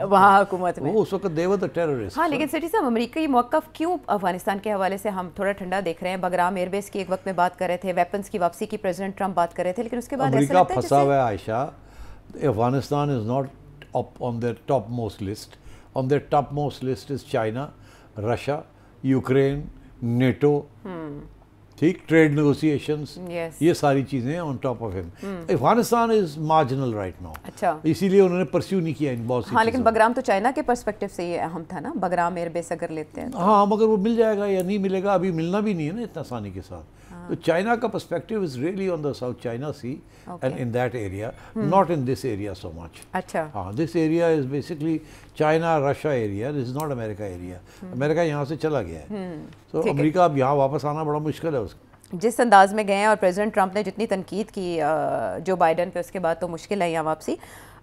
وہاں حکومت میں اس وقت they were the terrorists. ہاں لیکن سٹی صاحب امریکی موقف کیوں افغانستان کے حوالے سے ہم تھوڑا ٹھنڈا دیکھ رہے ہیں؟ بگرام ایئر بیس کی ایک وقت میں بات کر رہے تھے، ویپنز کی واپسی کی پریزیڈنٹ ٹرمپ بات کر رہے تھے، لیکن اس کے بعد امریکہ پھنسا ہوا ہے Ayesha. Afghanistan is not up on their topmost list. On their topmost list is China, Russia, Ukraine, NATO, ٹھیک، ٹریڈ نیگوسیشنز، یہ ساری چیزیں آن ٹاپ آف ہم. Afghanistan is marginal right now, اچھا اسی لیے انہوں نے پرسیو نہیں کیا ان بہت سی. ہاں لیکن بگرام تو چائنا کے پرسپیکٹیو سے یہ اہم تھا نا، بگرام ایئر بیس اگر لیتے ہیں. ہاں مگر وہ مل جائے گا یا نہیں ملے گا، ابھی ملنا بھی نہیں ہے نا اتنا آسانی کے ساتھ. تو چائنا کا perspective is really on the South China Sea and in that area, not in this area so much. اچھا ہاں this area is basically China Russia area, this is not امریکہ ایریا. امریکہ یہاں سے چلا گیا ہے، تو امریکہ اب یہاں واپس آنا بڑا مشکل ہے اس کا. جس انداز میں گئے ہیں اور پریزیڈنٹ ٹرمپ نے جتنی تنقید کی جو بائیڈن پہ، اس کے بعد تو مشکل ہے یہاں واپسی.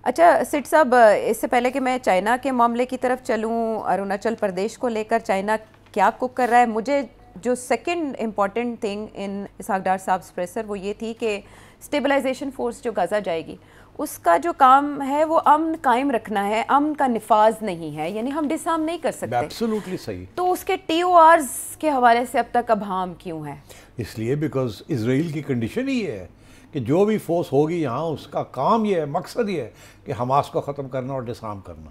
اچھا سٹ صاحب، اس سے پہلے کہ میں چائنا کے معاملے کی طرف چلوں، اروناچل پردیش کو لے کر چائنا کیا کک کر رہا ہے، مجھے جو second important thing in Ishaq Dar صاحب اسپریسر وہ یہ تھی کہ اسٹیبلائزیشن فورس جو غزہ جائے گی اس کا جو کام ہے وہ امن قائم رکھنا ہے، امن کا نفاذ نہیں ہے، یعنی ہم ڈس آرم نہیں کر سکتے. ایبسولوٹلی صحیح. تو اس کے ٹی او آرز کے حوالے سے اب تک ابہام کیوں ہے؟ اس لیے بیکاز اسرائیل کی کنڈیشن ہی یہ ہے کہ جو بھی فورس ہوگی یہاں اس کا کام یہ ہے، مقصد یہ ہے کہ حماس کو ختم کرنا اور ڈس آرم کرنا.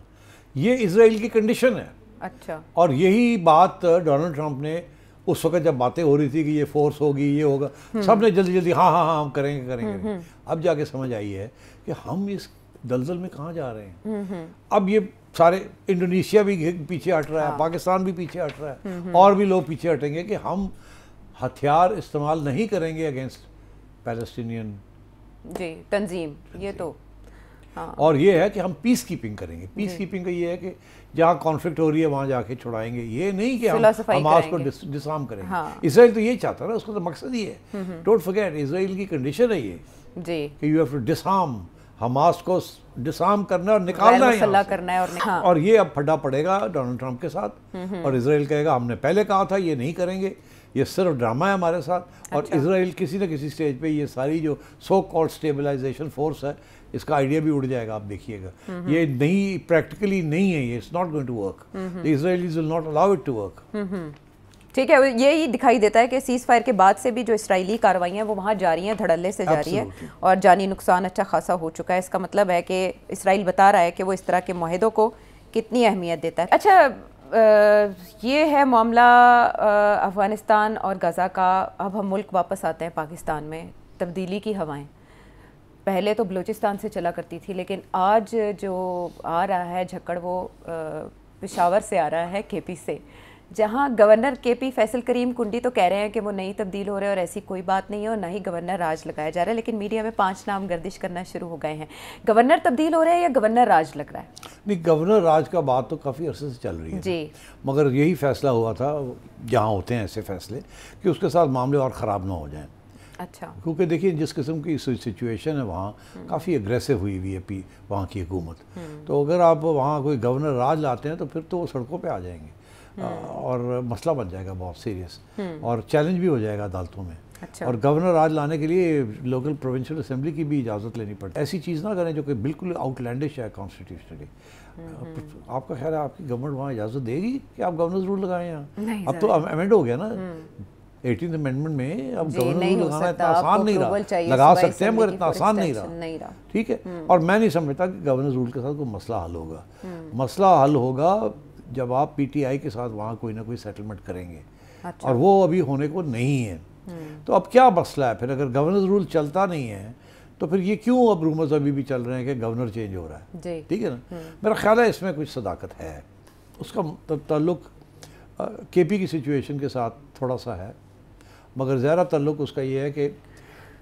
یہ اسرائیل کی کنڈیشن ہے. اچھا. اور یہی بات ڈونلڈ ٹرمپ نے اس وقت جب باتیں ہو رہی تھی کہ یہ فورس ہوگی یہ ہوگا، سب نے جلدی جلدی ہاں ہم کریں گے. اب جا کے سمجھ آئی ہے کہ ہم اس دلدل میں کہاں جا رہے ہیں. اب یہ سارے انڈونیشیا بھی پیچھے ہٹ رہا ہے، پاکستان بھی پیچھے ہٹ رہا ہے، اور بھی لوگ پیچھے ہٹیں گے کہ ہم ہتھیار استعمال نہیں کریں گے اگینسٹ پیلسٹینین جی تنظیم. یہ تو اور یہ ہے کہ ہم پیس کیپنگ کریں گے. پیس کیپنگ کا یہ ہے کہ جہاں کانفلکٹ ہو رہی ہے وہاں جا کے چھڑائیں گے، یہ نہیں کہ ہم حماس کو ڈس آرم کریں گے. اسرائیل تو یہی چاہتا ہے نا، اس کا تو مقصد ہی ہے. ڈونٹ فرگیٹ اسرائیل کی کنڈیشن ہے یہ جی کہ you have to disarm, Hamas کو ڈس آرم کرنا اور نکالنا ہے. اور یہ اب پھڈا پڑے گا ڈونلڈ ٹرمپ کے ساتھ، اور اسرائیل کہے گا ہم نے پہلے کہا تھا یہ نہیں کریں گے، یہ صرف ڈرامہ ہے ہمارے ساتھ. اور اسرائیل کسی نہ کسی سٹیج پہ یہ ساری جو سو کالڈ اسٹیبلائزیشن فورس ہے اس کا آئیڈیا بھی اڑ جائے گا. آپ دیکھیے گا یہ نہیں، پریکٹیکلی نہیں ہے، یہ it's not going to work. The Israelis will not allow it to work. ٹھیک ہے. یہی دکھائی دیتا ہے کہ سیز فائر کے بعد سے بھی جو اسرائیلی کارروائیاں وہ وہاں جاری ہیں، دھڑلے سے جاری ہیں، اور جانی نقصان اچھا خاصا ہو چکا ہے. اس کا مطلب ہے کہ اسرائیل بتا رہا ہے کہ وہ اس طرح کے معاہدوں کو کتنی اہمیت دیتا ہے. اچھا یہ ہے معاملہ افغانستان اور غزہ کا. اب ہم ملک واپس آتے ہیں پاکستان میں. تبدیلی کی ہوائیں پہلے تو بلوچستان سے چلا کرتی تھی، لیکن آج جو آ رہا ہے جھکڑ وہ پشاور سے آ رہا ہے، کے پی سے، جہاں گورنر کے پی فیصل کریم کنڈی تو کہہ رہے ہیں کہ وہ نہیں تبدیل ہو رہے اور ایسی کوئی بات نہیں ہے، اور نہ ہی گورنر راج لگایا جا رہا ہے. لیکن میڈیا میں 5 نام گردش کرنا شروع ہو گئے ہیں. گورنر تبدیل ہو رہے ہیں یا گورنر راج لگ رہا ہے؟ نہیں، گورنر راج کا بات تو کافی عرصے سے چل رہی ہے جی، مگر یہی فیصلہ ہوا تھا، جہاں ہوتے ہیں ایسے فیصلے، کہ اس کے ساتھ معاملے اور خراب نہ ہو جائیں. اچھا. کیونکہ دیکھیے جس قسم کی سچویشن ہے وہاں کافی اگریسو ہوئی ہوئی ہے وہاں کی حکومت. تو اگر آپ وہاں کوئی گورنر راج لاتے ہیں تو پھر تو وہ سڑکوں پہ آ جائیں گے اور مسئلہ بن جائے گا بہت سیریس، اور چیلنج بھی ہو جائے گا عدالتوں میں. اور گورنر راج لانے کے لیے لوکل پروونشل اسمبلی کی بھی اجازت لینی پڑتی ہے. ایسی چیز نہ کریں جو کہ بالکل آؤٹ لینڈش ہے کانسٹیٹیوشنلی. آپ کا خیال ہے آپ کی گورنمنٹ وہاں اجازت دے گی کہ آپ گورنرز رول لگائیں یہاں؟ اب تو امینڈ ہو گیا نا 18th امینڈمنٹ میں، اب گورنر رول لگانا اتنا آسان نہیں رہا. لگا سکتے ہیں مگر اتنا آسان نہیں رہا. ٹھیک ہے. اور میں نہیں سمجھتا کہ گورنر رول کے ساتھ کوئی مسئلہ حل ہوگا. مسئلہ حل ہوگا جب آپ پی ٹی آئی کے ساتھ وہاں کوئی نہ کوئی سیٹلمنٹ کریں گے، اور وہ ابھی ہونے کو نہیں ہے. تو اب کیا مسئلہ ہے پھر؟ اگر گورنر رول چلتا نہیں ہے تو پھر یہ کیوں اب رومرز ابھی بھی چل رہے ہیں کہ گورنر چینج ہو رہا ہے؟ ٹھیک ہے نا. میرا خیال ہے اس میں کچھ صداقت ہے. اس کا تعلق کے پی کی سچویشن کے ساتھ تھوڑا سا ہے، مگر زیادہ تعلق اس کا یہ ہے کہ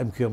MQM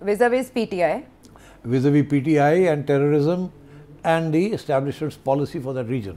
vis-a-vis PTI, vis-a-vis PTI and terrorism and the establishment's policy for that region।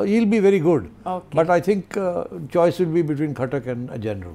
he'll be very good, Okay. but I think choice will be between Khatak and a general।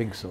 think so।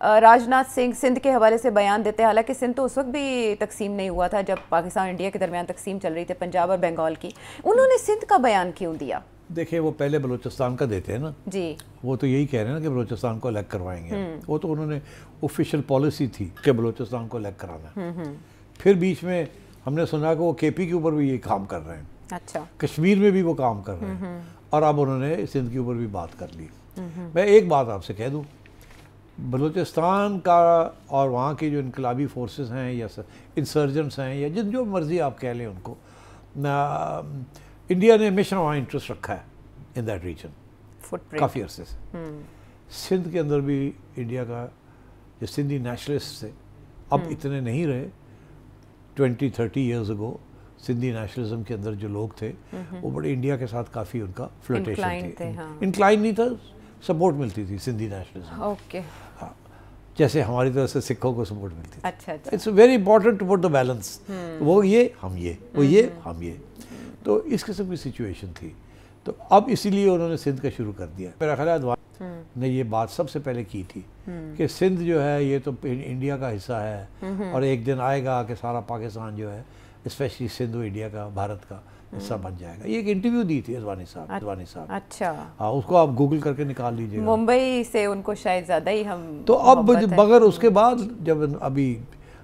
Rajnath Singh Sindh کے حوالے سے بیان دیتے ہیں، حالانکہ سندھ تو اس وقت بھی تقسیم نہیں ہوا تھا جب پاکستان انڈیا کے درمیان تقسیم چل رہی تھی پنجاب اور بنگال کی، انہوں نے سندھ کا بیان کیوں دیا؟ دیکھیں وہ پہلے بلوچستان کا دیتے ہیں نا جی، وہ تو یہی کہہ رہے ہیں نا کہ بلوچستان کو الگ کروائیں گے، وہ تو انہوں نے آفیشیل پالیسی تھی کہ بلوچستان کو الگ کرانا ہے. پھر بیچ میں ہم نے سنا کہ وہ کے پی کے اوپر بھی یہ کام کر رہے ہیں، اچھا، کشمیر میں بھی وہ کام کر رہے ہیں، اور اب انہوں نے سندھ کے اوپر بھی بات کر لی. میں ایک بات آپ سے کہہ دوں، بلوچستان کا اور وہاں کی جو انقلابی فورسز ہیں یا انسرجنٹس ہیں یا جو مرضی آپ کہہ لیں ان کو، انڈیا نے ہمیشہ وہاں انٹرسٹ رکھا ہے ان دیٹ ریجن کافی عرصے سے. سندھ کے اندر بھی انڈیا کا جو سندھی نیشنلسٹ تھے اب اتنے نہیں رہے. 20-30 ایئرز اگو سندھی نیشنلزم کے اندر جو لوگ تھے وہ بڑے انڈیا کے ساتھ کافی ان کا فلرٹیشن تھی. انکلائن نہیں تھا، سپورٹ ملتی تھی سندھی نیشنلزم. اوکے، جیسے ہماری طرف سے سکھوں کو سپورٹ ملتی تھی. اچھا، it's very important to put the balance. وہ یہ ہم یہ، وہ یہ ہم یہ، تو اس قسم کی سچویشن تھی. تو اب اسی لیے انہوں نے سندھ کا شروع کر دیا. میرا خیال ہے ادوانی نے یہ بات سب سے پہلے کی تھی کہ سندھ جو ہے یہ تو انڈیا کا حصہ ہے اور ایک دن آئے گا کہ سارا پاکستان جو ہے اسپیشلی سندھ انڈیا کا، بھارت کا حصہ بن جائے گا. یہ ایک انٹرویو دی تھی ادوانی صاحب. اچھا، ہاں، اس کو آپ گوگل کر کے نکال لیجیے. ممبئی سے ان کو شاید زیادہ ہی ہم تو اب مگر اس کے بعد جب ابھی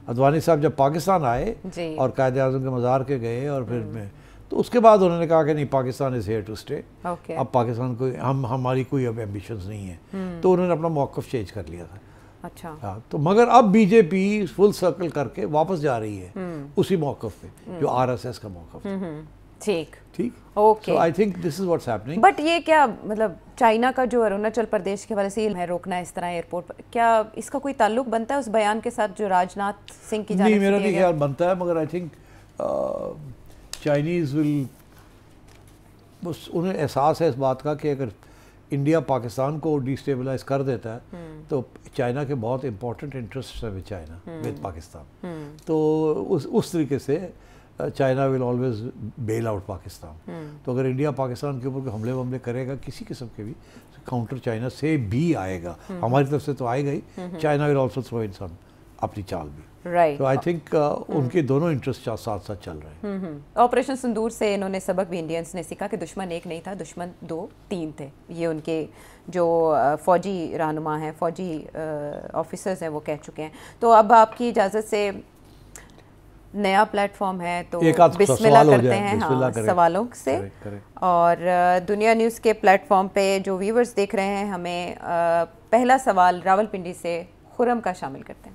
ادوانی صاحب جب پاکستان آئے اور قائد اعظم کے مزار کے گئے اور پھر میں تو اس کے بعد انہوں نے کہا کہ نہیں، Pakistan is here to stay. اب پاکستان کو ہماری کوئی اب ایمبیشنز نہیں ہیں، تو انہوں نے اپنا موقف چینج کر لیا تھا. اچھا، ہاں، تو مگر اب بی جے پی فل سرکل کر کے واپس جا رہی ہے اسی موقف پہ جو آر ایس ایس کا موقف ہے. ٹھیک، okay. So I think this is what's happening. But یہ کیا مطلب چائنا کا جو اروناچل پردیش کے حوالے سے ہے روکنا اس طرح ایئرپورٹ پر، کیا اس کا کوئی تعلق بنتا ہے اس بیان کے ساتھ جو راجناتھ سنگھ کی جانب سے؟ نہیں، میرا بھی خیال بنتا ہے، مگر آئی تھنک چائنیز ول، انہیں احساس ہے اس بات کا کہ اگر انڈیا پاکستان کو ڈیسٹیبلائز کر دیتا ہے تو چائنا کے بہت امپورٹنٹ انٹرسٹ ہے ود چائنا ود پاکستان. تو اس طریقے سے China will always bail out Pakistan. تو اگر انڈیا پاکستان کے اوپر حملے وملے کرے گا کسی قسم کے بھی، کاؤنٹر چائنا سے بھی آئے گا، ہماری طرف سے تو آئے گا ہی، China will also throw in some اپنی چال بھی. تو آئی تھنک ان کے دونوں انٹرسٹ ساتھ ساتھ چل رہے ہیں. آپریشن سندور سے انہوں نے سبق بھی انڈینس نے سیکھا کہ دشمن ایک نہیں تھا، دشمن 2-3 تھے. یہ ان کے جو فوجی رہنما ہیں، فوجی آفیسرز ہیں، وہ کہہ چکے ہیں. تو اب آپ کی اجازت سے نیا پلیٹ فارم ہے تو بسم اللہ کرتے ہیں سوالوں سے. اور دنیا نیوز کے پلیٹ فارم پہ جو ویورز دیکھ رہے ہیں، ہمیں پہلا سوال راولپنڈی سے خرم کا شامل کرتے ہیں.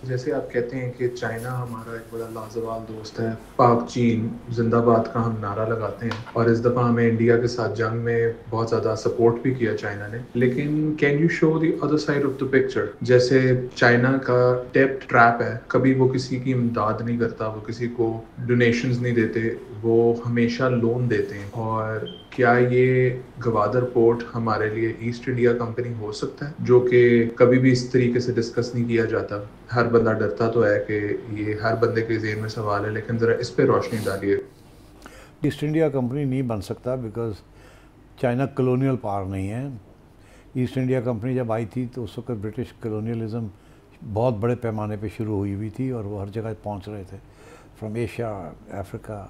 جیسے آپ کہتے ہیں کہ چائنا ہمارا ایک بڑا لازوال دوست ہے، پاک چین زندہ باد کا ہم نعرہ لگاتے ہیں، اور اس دفعہ ہمیں انڈیا کے ساتھ جنگ میں بہت زیادہ سپورٹ بھی کیا چائنا نے. لیکن can you show the other side of the picture? جیسے چائنا کا ڈیبٹ ٹریپ ہے، کبھی وہ کسی کی امداد نہیں کرتا، وہ کسی کو ڈونیشنز نہیں دیتے، وہ ہمیشہ لون دیتے ہیں. اور کیا یہ گوادر پورٹ ہمارے لیے ایسٹ انڈیا کمپنی ہو سکتا ہے، جو کہ کبھی بھی اس طریقے سے ڈسکس نہیں کیا جاتا؟ ہر بندہ ڈرتا تو ہے کہ یہ ہر بندے کے ذہن میں سوال ہے، لیکن ذرا اس پہ روشنی ڈالیے. ایسٹ انڈیا کمپنی نہیں بن سکتا بیکاز چائنا کلونیل پاور نہیں ہے. ایسٹ انڈیا کمپنی جب آئی تھی تو اس وقت برٹش کلونیلزم بہت بڑے پیمانے پہ شروع ہوئی ہوئی تھی اور وہ ہر جگہ پہنچ رہے تھے، فرام ایشیا، افریقہ،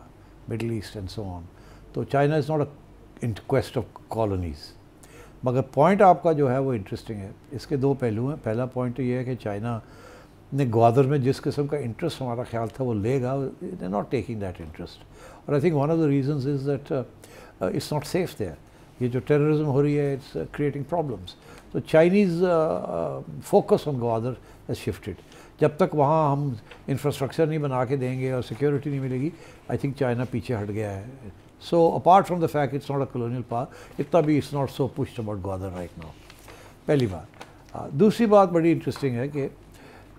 Middle East and so on. تو China is not a in quest of colonies. مگر پوائنٹ آپ کا جو ہے وہ انٹرسٹنگ ہے. اس کے 2 پہلو ہیں. پہلا پوائنٹ تو یہ ہے کہ چائنا نے گوادر میں جس قسم کا انٹرسٹ ہمارا خیال تھا وہ لے گا، they not taking that interest. اور I think one of the reasons is that it's not safe there. یہ جو ٹیررزم ہو رہی ہے اٹس کریٹنگ پرابلمس. تو Chinese focus on Gwadar has shifted. جب تک وہاں ہم انفراسٹرکچر نہیں بنا کے دیں گے اور سیکیورٹی نہیں ملے گی، آئی تھنک چائنا پیچھے ہٹ گیا ہے. So apart from the fact it's not a colonial power, اتنا بھی it's not so pushed about Gwadar right now. پہلی بات. دوسری بات بڑی انٹرسٹنگ ہے کہ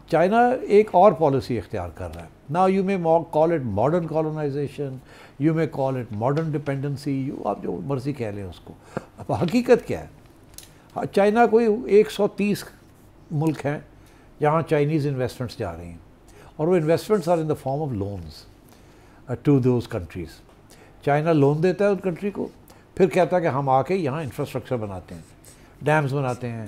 چائنا ایک اور پالیسی اختیار کر رہا ہے. Now you may call it modern colonization, you may call it modern dependency, آپ جو مرضی کہہ لیں اس کو. اب حقیقت کیا ہے؟ چائنا کوئی 130 ملک ہیں جہاں چائنیز انویسٹمنٹس جا رہی ہیں، اور وہ investments are in the form of loans to those countries. China loan دیتا ہے ان کنٹری کو، پھر کہتا ہے کہ ہم آ کے یہاں انفراسٹرکچر بناتے ہیں، ڈیمز بناتے ہیں،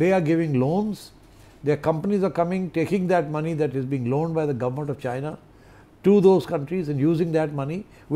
They are giving loans. Their companies are coming, taking that money that is being loaned by the government of China to those countries and using that money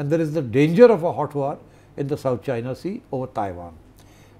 and there is the danger of a hot war in the South China Sea over Taiwan.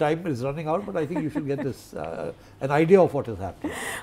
time is running out, but I think you should get this an idea of what is happening.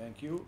Thank you.